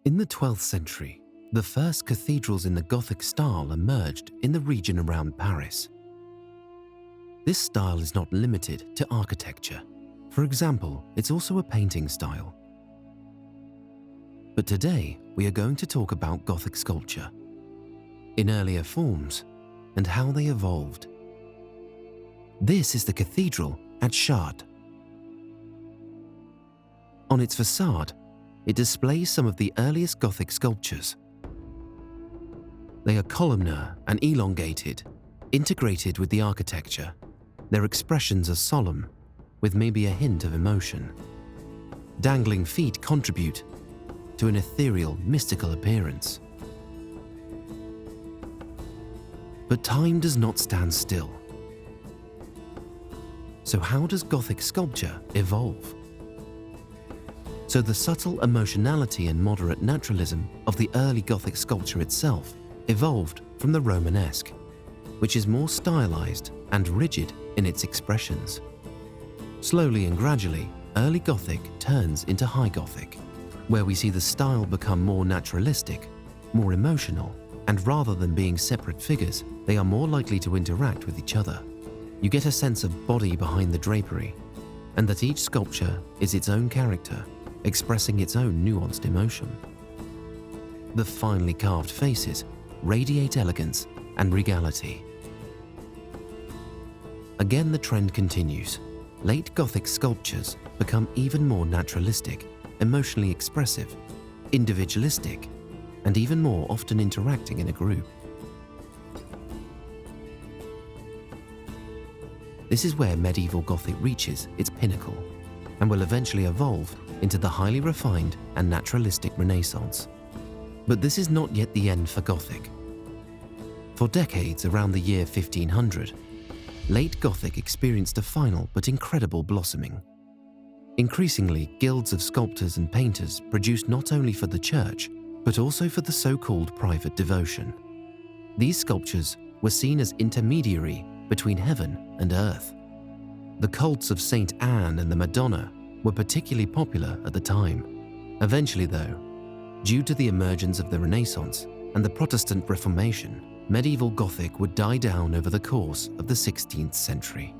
In the 12th century, the first cathedrals in the Gothic style emerged in the region around Paris. This style is not limited to architecture. For example, it's also a painting style. But today, we are going to talk about Gothic sculpture, in earlier forms, and how they evolved. This is the cathedral at Chartres. On its facade, it displays some of the earliest Gothic sculptures. They are columnar and elongated, integrated with the architecture. Their expressions are solemn, with maybe a hint of emotion. Dangling feet contribute to an ethereal, mystical appearance. But time does not stand still. So how does Gothic sculpture evolve? So the subtle emotionality and moderate naturalism of the early Gothic sculpture itself evolved from the Romanesque, which is more stylized and rigid in its expressions. Slowly and gradually, early Gothic turns into High Gothic, where we see the style become more naturalistic, more emotional, and rather than being separate figures, they are more likely to interact with each other. You get a sense of body behind the drapery, and that each sculpture is its own character, expressing its own nuanced emotion. The finely carved faces radiate elegance and regality. Again, the trend continues. Late Gothic sculptures become even more naturalistic, emotionally expressive, individualistic, and even more often interacting in a group. This is where medieval Gothic reaches its pinnacle and will eventually evolve into the highly refined and naturalistic Renaissance. But this is not yet the end for Gothic. For decades around the year 1500, late Gothic experienced a final but incredible blossoming. Increasingly, guilds of sculptors and painters produced not only for the church, but also for the so-called private devotion. These sculptures were seen as intermediary between heaven and earth. The cults of Saint Anne and the Madonna were particularly popular at the time. Eventually though, due to the emergence of the Renaissance and the Protestant Reformation, medieval Gothic would die down over the course of the 16th century.